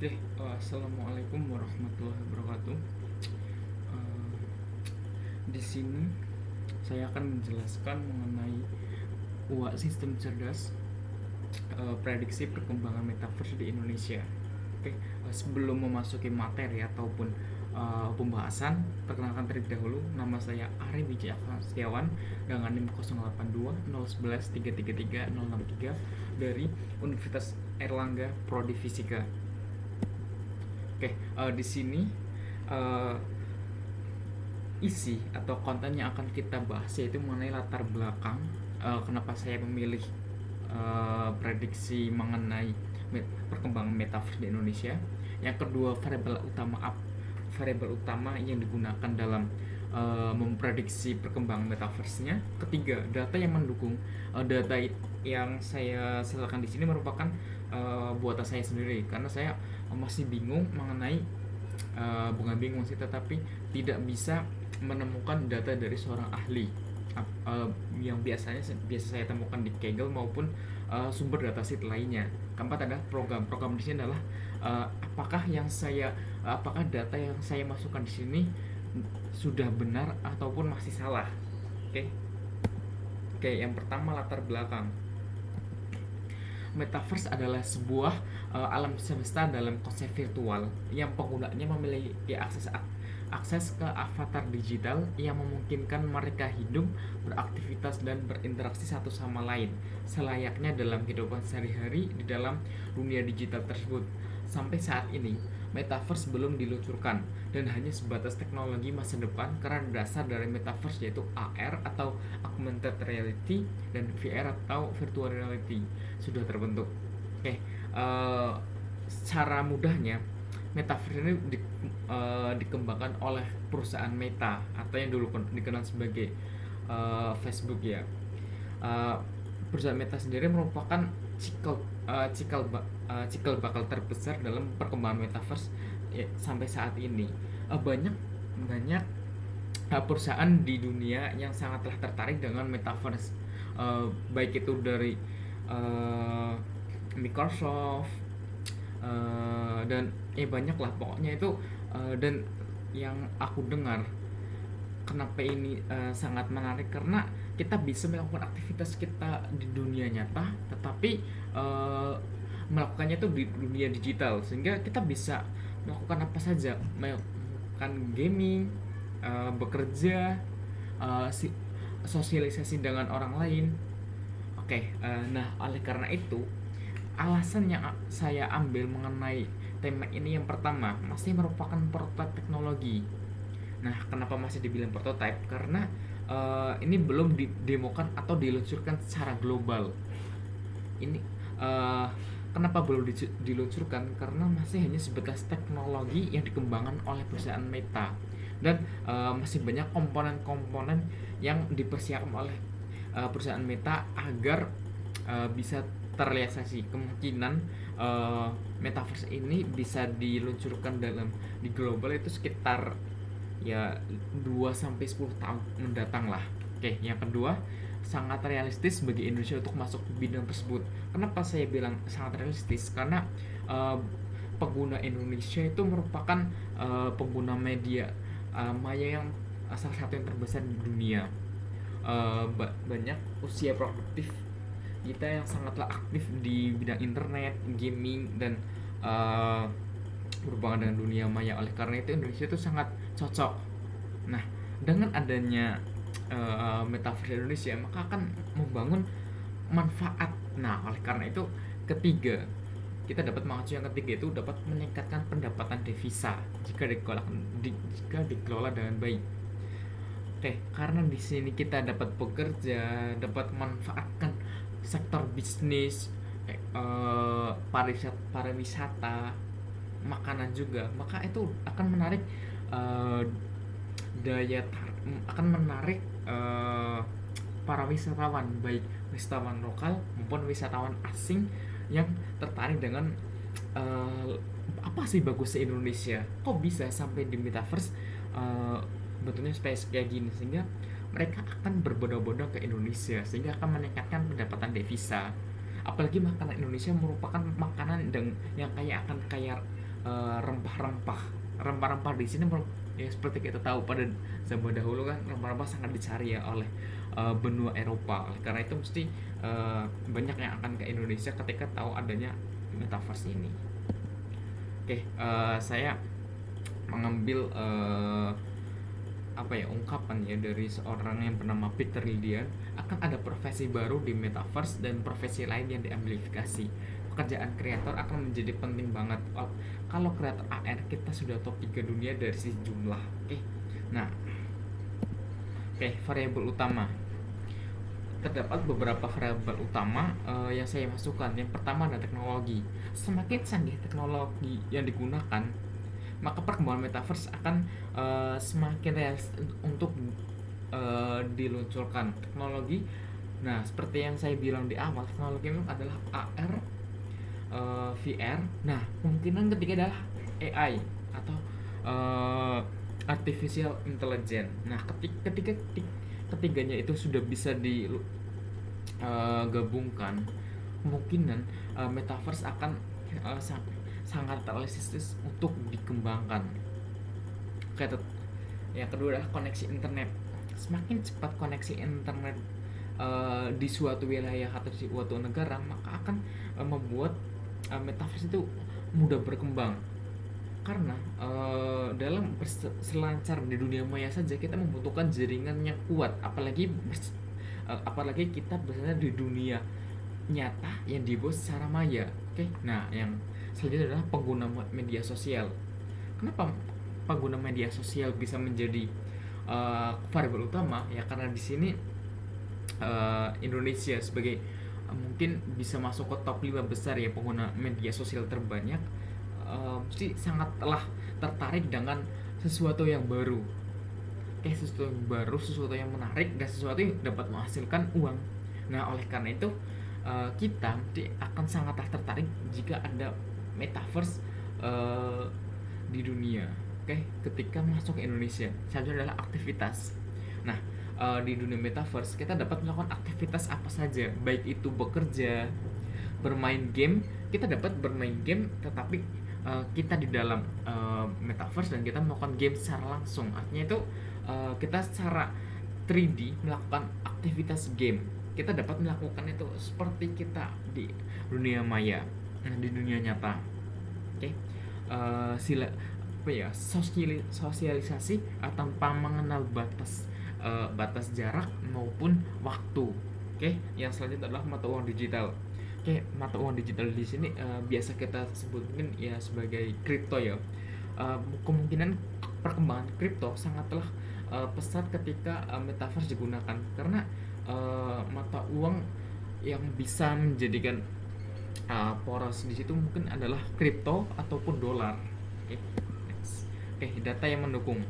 Assalamualaikum warahmatullahi wabarakatuh. Eh, di sini saya akan menjelaskan mengenai UA sistem cerdas, prediksi perkembangan metaverse di Indonesia. Sebelum memasuki materi ataupun pembahasan, perkenalkan terlebih dahulu, nama saya Ari Wijaya Setiawan dengan NIM 082 011 333 063 dari Universitas Airlangga Prodi Fisika. Di sini uh, isi atau konten yang akan kita bahas yaitu mengenai latar belakang kenapa saya memilih prediksi mengenai perkembangan metaverse di Indonesia. Yang kedua, variabel utama yang digunakan dalam memprediksi perkembangan metaverse-nya. Ketiga, data yang mendukung. Data yang saya sertakan di sini merupakan buatan saya sendiri karena saya masih bingung mengenai bukan bingung sih, tetapi tidak bisa menemukan data dari seorang ahli yang biasa saya temukan di Kaggle maupun sumber dataset lainnya. Keempat adalah program di sini adalah apakah data yang saya masukkan di sini sudah benar ataupun masih salah. Yang pertama, latar belakang. Metaverse adalah sebuah alam semesta dalam konsep virtual yang penggunanya memiliki akses ke avatar digital yang memungkinkan mereka hidup, beraktivitas, dan berinteraksi satu sama lain selayaknya dalam kehidupan sehari-hari di dalam dunia digital tersebut. Sampai saat ini, metaverse belum diluncurkan dan hanya sebatas teknologi masa depan karena dasar dari metaverse yaitu AR atau augmented reality dan VR atau virtual reality sudah terbentuk. Secara mudahnya, metaverse ini dikembangkan oleh perusahaan Meta atau yang dulu dikenal sebagai Facebook ya. Perusahaan Meta sendiri merupakan cikal bakal terbesar dalam perkembangan metaverse ya, sampai saat ini. Banyak perusahaan di dunia yang sangatlah tertarik dengan metaverse, baik itu dari Microsoft dan banyak lah pokoknya itu. Dan yang aku dengar kenapa ini sangat menarik karena kita bisa melakukan aktivitas kita di dunia nyata tetapi melakukannya itu di dunia digital, sehingga kita bisa melakukan apa saja, melakukan gaming, bekerja, sosialisasi dengan orang lain. Nah oleh karena itu alasan yang saya ambil mengenai tema ini, yang pertama masih merupakan prototipe teknologi. Nah, kenapa masih dibilang prototipe? Karena ini belum didemokan atau diluncurkan secara global. Ini kenapa belum diluncurkan? Karena masih hanya sebatas teknologi yang dikembangkan oleh perusahaan Meta dan masih banyak komponen-komponen yang dipersiapkan oleh perusahaan Meta agar bisa terrealisasi. Kemungkinan metaverse ini bisa diluncurkan di global itu sekitar ya 2 sampai 10 tahun mendatang lah. Yang kedua, sangat realistis bagi Indonesia untuk masuk ke bidang tersebut. Kenapa saya bilang sangat realistis? Karena pengguna Indonesia itu merupakan pengguna media maya yang salah satu yang terbesar di dunia. Banyak usia produktif kita yang sangatlah aktif di bidang internet, gaming, dan berhubungan dengan dunia maya. Oleh karena itu Indonesia itu sangat cocok. Nah, dengan adanya metaverse Indonesia, maka akan membangun manfaat. Nah, oleh karena itu ketiga, kita dapat mengacu yang ketiga itu dapat meningkatkan pendapatan devisa jika dikelola dengan baik. Karena di sini kita dapat bekerja, dapat memanfaatkan sektor bisnis, pariwisata, makanan juga, maka itu akan menarik akan menarik para wisatawan, baik wisatawan lokal maupun wisatawan asing yang tertarik dengan apa sih bagusnya Indonesia, kok bisa sampai di metaverse bentuknya space kayak gini, sehingga mereka akan berbondong-bondong ke Indonesia sehingga akan meningkatkan pendapatan devisa. Apalagi makanan Indonesia merupakan makanan yang kaya akan rempah-rempah. Rempah-rempah di sini ya seperti kita tahu pada zaman dahulu kan rempah-rempah sangat dicari ya oleh benua Eropa. Karena itu mesti banyak yang akan ke Indonesia ketika tahu adanya metaverse ini. Oke, saya mengambil apa ya, ungkapan ya dari seorang yang bernama Peter Lillian, akan ada profesi baru di metaverse dan profesi lain yang diamplifikasi. Pekerjaan kreator akan menjadi penting banget. Kalau kreator AR kita sudah top 3 dunia dari sisi jumlah. Oke. Nah, variabel utama. Terdapat beberapa variabel utama yang saya masukkan. Yang pertama adalah teknologi. Semakin canggih teknologi yang digunakan, maka perkembangan metaverse akan semakin realistis untuk diluncurkan teknologi. Nah, seperti yang saya bilang di awal, teknologi memang adalah AR, VR. Nah, kemungkinan ketiga adalah AI atau artificial intelligence. Nah, ketiganya itu sudah bisa digabungkan, kemungkinan metaverse akan sangat realistis untuk dikembangkan. Yang kedua adalah koneksi internet. Semakin cepat koneksi internet di suatu wilayah atau di suatu negara, maka akan membuat metaverse itu mudah berkembang. Karena dalam berselancar di dunia maya saja kita membutuhkan jaringan yang kuat, apalagi kita berada di dunia nyata yang dibuat secara maya. Nah, yang selanjutnya adalah pengguna media sosial. Kenapa pengguna media sosial bisa menjadi variabel utama? Ya karena di sini Indonesia sebagai mungkin bisa masuk ke top 5 besar ya pengguna media sosial terbanyak, mesti sangatlah tertarik dengan sesuatu yang baru. Sesuatu yang baru, sesuatu yang menarik, dan sesuatu yang dapat menghasilkan uang. Nah, oleh karena itu kita akan sangatlah tertarik jika ada metaverse di dunia. Ketika masuk ke Indonesia, selanjutnya adalah aktivitas. Nah, di dunia metaverse kita dapat melakukan aktivitas apa saja, baik itu bekerja, bermain game. Kita dapat bermain game, tetapi kita di dalam metaverse dan kita melakukan game secara langsung. Artinya itu kita secara 3D melakukan aktivitas game. Kita dapat melakukan itu seperti kita di dunia maya, di dunia nyata. Sosialisasi tanpa mengenal batas jarak maupun waktu. Yang selanjutnya adalah mata uang digital. Mata uang digital di sini biasa kita sebut mungkin ya sebagai kripto ya. Kemungkinan perkembangan kripto sangatlah pesat ketika metaverse digunakan, karena mata uang yang bisa menjadikan poros di situ mungkin adalah kripto ataupun dolar. Data yang mendukung.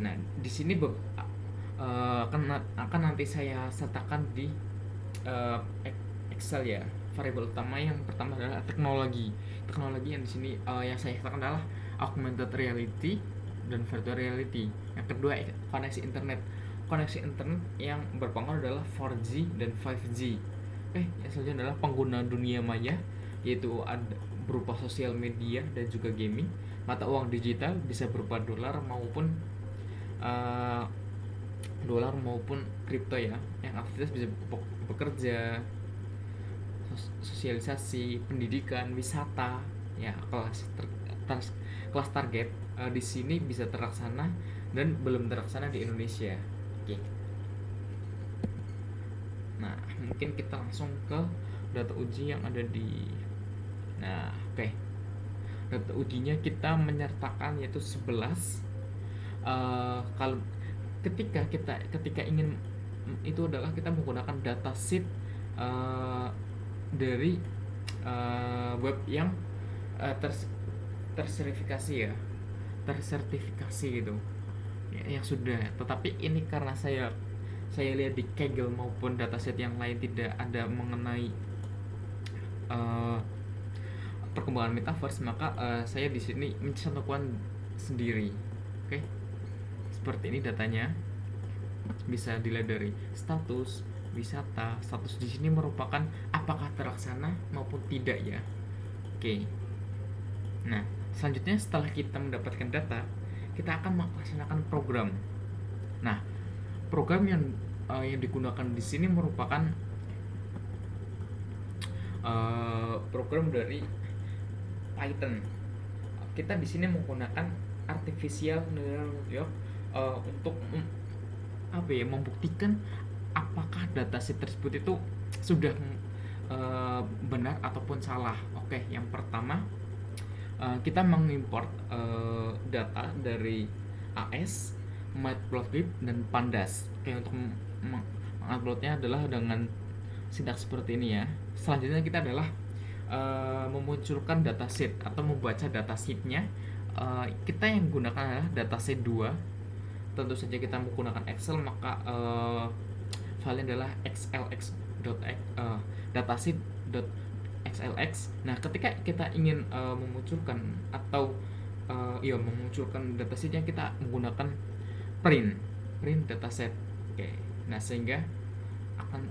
Nah di sini akan nanti saya sertakan di Excel ya. Variabel utama yang pertama adalah teknologi. Teknologi yang di sini yang saya sertakan adalah augmented reality dan virtual reality. Yang kedua koneksi internet. Koneksi internet yang berpengaruh adalah 4G dan 5G. Yang selanjutnya adalah pengguna dunia maya, yaitu berupa sosial media dan juga gaming. Mata uang digital bisa berupa dolar maupun kripto ya. Yang aktivitas bisa bekerja, sosialisasi, pendidikan, wisata ya. Kelas target di sini bisa terlaksana dan belum terlaksana di Indonesia. Nah, mungkin kita langsung ke data uji yang ada di. Nah, data ujinya kita menyertakan yaitu 11. Kalau ketika ingin itu adalah kita menggunakan dataset dari web yang tersertifikasi gitu ya, yang sudah. Tetapi ini karena saya lihat di Kaggle maupun dataset yang lain tidak ada mengenai perkembangan metaverse, maka saya di sini mencantumkan sendiri. Seperti ini datanya. Bisa dilihat dari status wisata. Status di sini merupakan apakah terlaksana maupun tidak ya. Nah, selanjutnya setelah kita mendapatkan data, kita akan melaksanakan program. Nah, program yang digunakan di sini merupakan program dari Python. Kita di sini menggunakan artificial neural network untuk membuktikan apakah dataset tersebut itu sudah benar ataupun salah. Oke, yang pertama kita mengimport data dari AS, Matplotlib, dan Pandas. Oke, untuk menguploadnya adalah dengan sintaks seperti ini ya. Selanjutnya kita adalah memunculkan dataset atau membaca datasetnya. Kita yang gunakan adalah dataset 2. Tentu saja kita menggunakan Excel, maka file adalah dataset.xlx. Nah, ketika kita ingin memunculkan atau memunculkan datasetnya, kita menggunakan print dataset. Oke. Nah, sehingga akan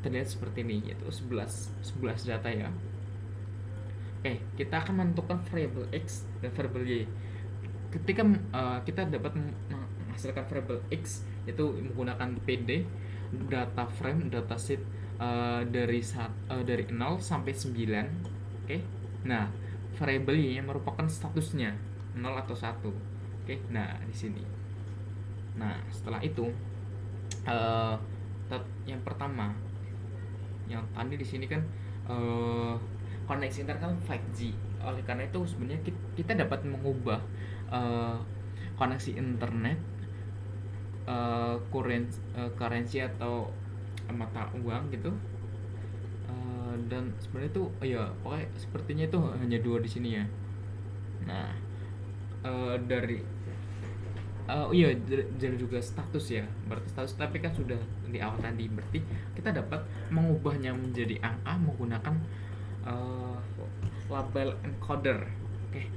terlihat seperti ini, yaitu 11 data ya. Oke, kita akan menentukan variable X dan variable Y. Ketika kita dapat menghasilkan variable X, yaitu menggunakan PD, data frame dataset dari 0 sampai 9. Oke. Nah, variable Y yang merupakan statusnya 0 atau 1. Oke. Nah, di sini. Nah, setelah itu yang pertama, yang tadi di sini kan koneksi internet kan 5G. Oleh karena itu sebenarnya kita dapat mengubah koneksi internet, currency atau mata uang gitu. Dan sebenarnya itu pokoknya sepertinya itu hanya 2 di sini ya. Nah, dari jadi juga status ya, berarti status, tapi kan sudah di awal tadi, berarti kita dapat mengubahnya menjadi angka menggunakan label encoder. Oke.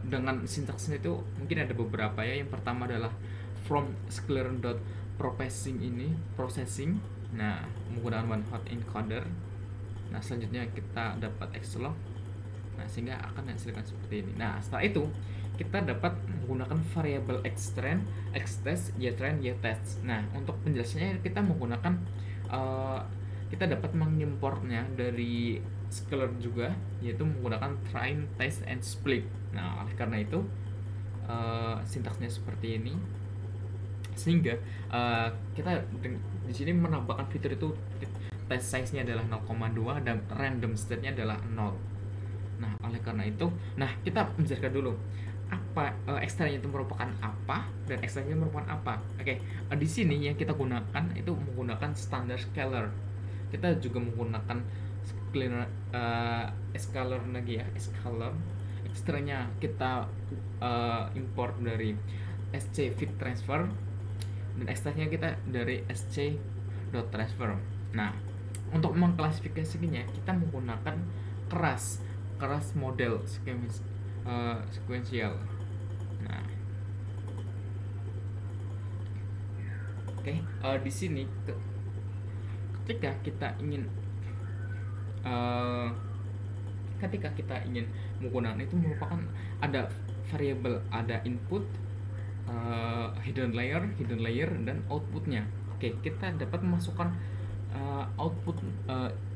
Dengan sintaksnya itu mungkin ada beberapa ya. Yang pertama adalah from processing. Nah, menggunakan one hot encoder. Nah, selanjutnya kita dapat Xlog. Nah, sehingga akan menghasilkan seperti ini. Nah, setelah itu kita dapat menggunakan variabel xtrend, xtest, ytrend, ytest. Nah, untuk penjelasannya kita menggunakan kita dapat mengimportnya dari scalar juga, yaitu menggunakan train, test, and split. Nah, oleh karena itu sintaksnya seperti ini, sehingga kita di sini menambahkan fitur itu test size-nya adalah 0,2 dan random state-nya adalah 0. Nah, oleh karena itu, kita menjelaskan dulu apa ekstranya itu merupakan apa dan ekstranya merupakan apa. Oke, di sini yang kita gunakan itu menggunakan standar scalar. Kita juga menggunakan scalar lagi ya, scalar. Ekstranya kita import dari sc fit transfer dan ekstranya kita dari sc.transfer. Nah, untuk mengklasifikasinya kita menggunakan keras model sequential. Nah, oke. Di sini ketika kita ingin menggunakan itu merupakan ada variabel, ada input, hidden layer dan outputnya. Oke, kita dapat memasukkan output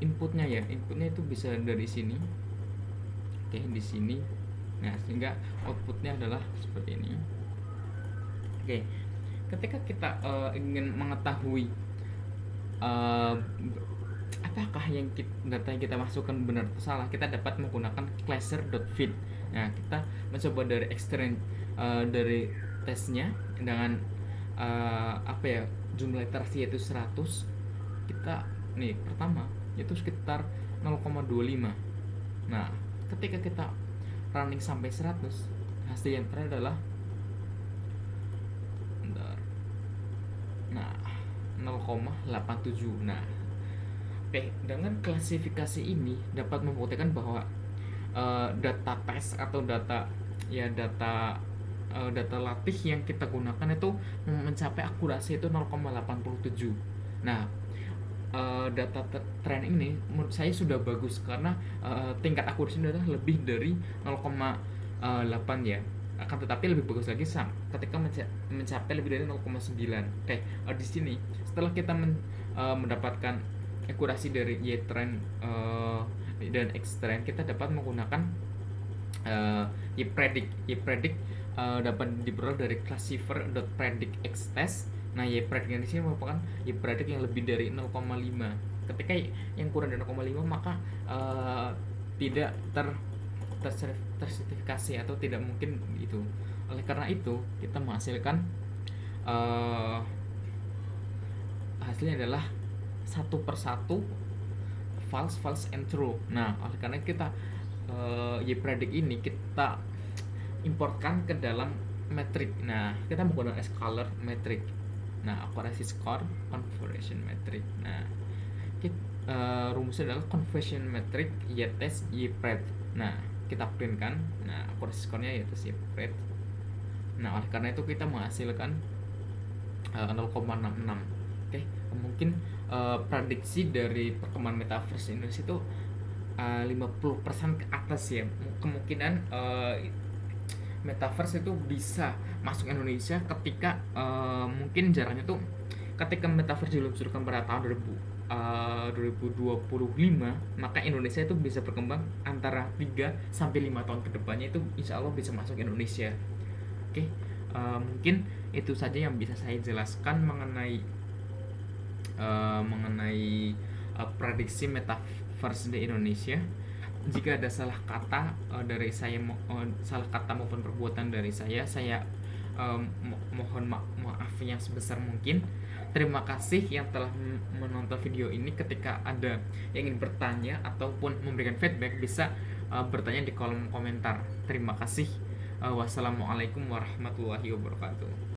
inputnya ya. Inputnya itu bisa dari sini. Oke, di sini. Nah, sehingga outputnya adalah seperti ini. Oke, ketika kita ingin mengetahui apakah data yang kita masukkan benar atau salah, kita dapat menggunakan classer.fit. Nah, kita mencoba dari extend dari tesnya dengan jumlah iterasi yaitu 100. Kita pertama itu sekitar 0,25. Nah, ketika kita running sampai 100, hasil yang terakhir adalah 0,87. Nah, dengan klasifikasi ini dapat membuktikan bahwa data tes atau data latih yang kita gunakan itu mencapai akurasi itu 0,87. Nah, data tren ini menurut saya sudah bagus karena tingkat akurasi adalah lebih dari 0,1 8 ya. Akan tetapi lebih bagus lagi ketika mencapai lebih dari 0,9. Oke, di sini setelah kita mendapatkan akurasi dari Y trend dan X trend, kita dapat menggunakan Y-predict. Y-predict dapat diperoleh dari classifier.predict x-test. Nah, Y-predict di sini merupakan Y-predict yang lebih dari 0,5. Ketika yang kurang dari 0,5 maka tidak tersertifikasi atau tidak mungkin itu. Oleh karena itu, kita menghasilkan hasilnya adalah satu persatu false and true. Nah, oleh karena kita Y-predict ini kita importkan ke dalam metrik. Nah, kita menggunakan scalar metrik. Nah, akurasi score conversion metric. Nah, rumusnya adalah conversion metric Y test Y pred. Nah, kita printkan. Nah, akurasi skornya Y test Y pred. Nah, oleh karena itu kita menghasilkan 0,66. Oke, mungkin prediksi dari perkembangan metaverse Indonesia itu 50% ke atas ya. Kemungkinan metaverse itu bisa masuk Indonesia ketika mungkin jaraknya tuh ketika metaverse diluncurkan pada tahun 2025, maka Indonesia itu bisa berkembang antara 3 sampai 5 tahun ke depannya, itu insya Allah bisa masuk Indonesia. Oke, mungkin itu saja yang bisa saya jelaskan mengenai prediksi metaverse di Indonesia. Jika ada salah kata dari saya, salah kata maupun perbuatan dari saya mohon maaf yang sebesar mungkin. Terima kasih yang telah menonton video ini. Ketika ada yang ingin bertanya ataupun memberikan feedback, bisa bertanya di kolom komentar. Terima kasih. Wassalamualaikum warahmatullahi wabarakatuh.